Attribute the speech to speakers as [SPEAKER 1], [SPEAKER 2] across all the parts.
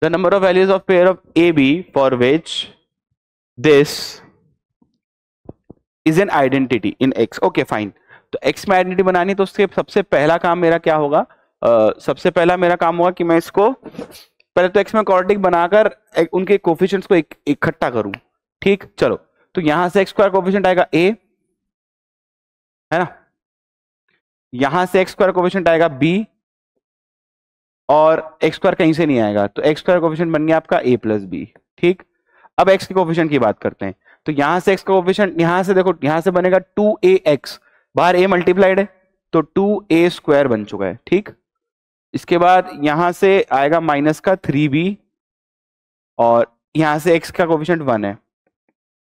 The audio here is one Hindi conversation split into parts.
[SPEAKER 1] The number of values of pair of A B for which this is an identity in X. Okay fine, तो एक्स में आइडेंटिटी बनानी, तो उसके सबसे पहला काम मेरा क्या होगा, सबसे पहला मेरा काम होगा कि मैं इसको पहले तो एक्स में क्वाड्रेटिक बनाकर उनके कोफिशिएंट्स को इकट्ठा करूं। ठीक, चलो, तो यहां से एक्स स्क्वायर कोफिशिएंट आएगा ए, है ना, यहां से एक्स स्क्वायर कोफिशिएंट आएगा बी, और एक्स स्क्वायर कहीं से नहीं आएगा, तो एक्स स्क्वायर कोफिशिएंट बन गया आपका ए प्लस बी। ठीक, अब एक्स के कोफिशिएंट की बात करते हैं, तो यहां से एक्स का कोफिशिएंट, यहां से देखो, यहां से बनेगा 2ax, बाहर a मल्टीप्लाइड है तो 2a स्क्वायर बन चुका है। ठीक, इसके बाद यहां से आएगा माइनस का 3b, और यहां से x का कोफिशिएंट 1 है,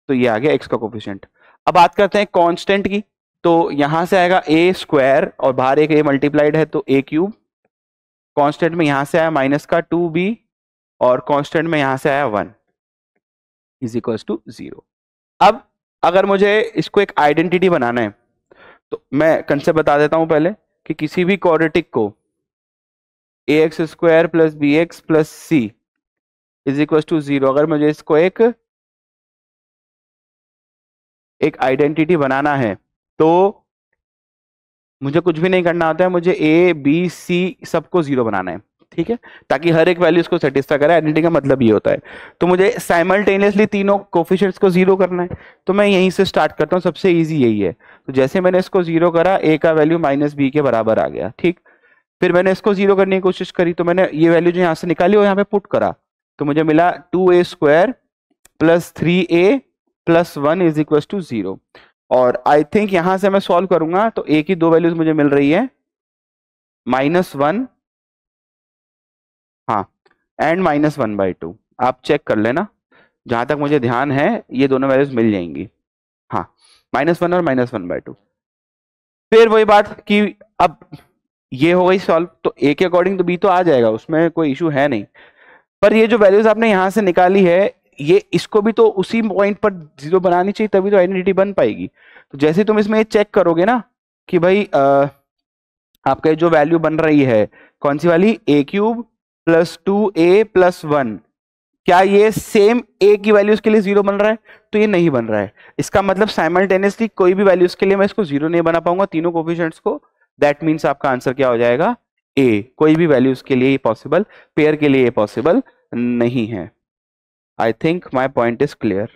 [SPEAKER 1] तो ये आ गया x का कोफिशिएंट। अब बात करते हैं कांस्टेंट की, तो यहां से आएगा a स्क्वायर और बाहर एक a मल्टीप्लाइड है तो a क्यूब, कांस्टेंट में यहां से आया माइनस का 2b, और कांस्टेंट में यहां से आया 1 इज इक्वल्स टू 0। अब अगर मुझे इसको एक आइडेंटिटी बनाना है, तो मैं कंसेप्ट बता देता हूं पहले कि किसी भी क्वाड्रेटिक को ax square plus B X plus C is equal to 0, अगर मुझे इसको एक आइडेंटिटी बनाना है तो मुझे कुछ भी नहीं करना होता है, मुझे ए बी सी सबको 0 बनाना है। ठीक है, ताकि हर एक वैल्यू इसको सेटिस्फाई करे। आइडेंटिटी का मतलब ये होता है, तो मुझे साइमल्टेनियसली तीनों कोफिशिएंट्स को 0 करना है, तो मैं यहीं से स्टार्ट करता हूँ, सबसे इजी यही है। तो जैसे मैंने इसको 0 करा, ए का वैल्यू माइनस बी के बराबर आ गया। ठीक, फिर मैंने इसको 0 करने की कोशिश करी, तो मैंने ये वैल्यू जो यहाँ से निकाली वो यहाँ पे पुट करा, तो मुझे मिला 2a square plus 3a plus 1 is equal to 0। और आई थिंक यहां से मैं सॉल्व करूंगा तो a की दो वैल्यूज मुझे मिल रही है, -1, हाँ, एंड -1/2। आप चेक कर लेना, जहां तक मुझे ध्यान है ये दोनों वैल्यूज मिल जाएंगी, हाँ, -1 और -1/2। फिर वही बात कि अब ये हो गई सॉल्व, तो a के अकॉर्डिंग तो b तो आ जाएगा, उसमें कोई इशू है नहीं। पर ये जो वैल्यूज आपने यहां से निकाली है, ये इसको भी तो उसी पॉइंट पर 0 बनानी चाहिए, तभी तो आइडेंटिटी बन पाएगी। तो जैसे तुम इसमें चेक करोगे ना कि भाई आपका जो वैल्यू बन रही है कौन सी वाली, a cube plus 2a plus 1, क्या ये सेम a की वैल्यूज के लिए 0 बन रहा है? तो ये नहीं बन रहा है। इसका मतलब साइमल्टेनियसली कोई भी वैल्यूज के लिए मैं इसको 0 नहीं बना पाऊंगा, तीनों कोफिशिएंट्स को। दैट मीन्स आपका आंसर क्या हो जाएगा, a। कोई भी वैल्यूज के लिए पॉसिबल, पेयर के लिए पॉसिबल नहीं है। I think my point is clear.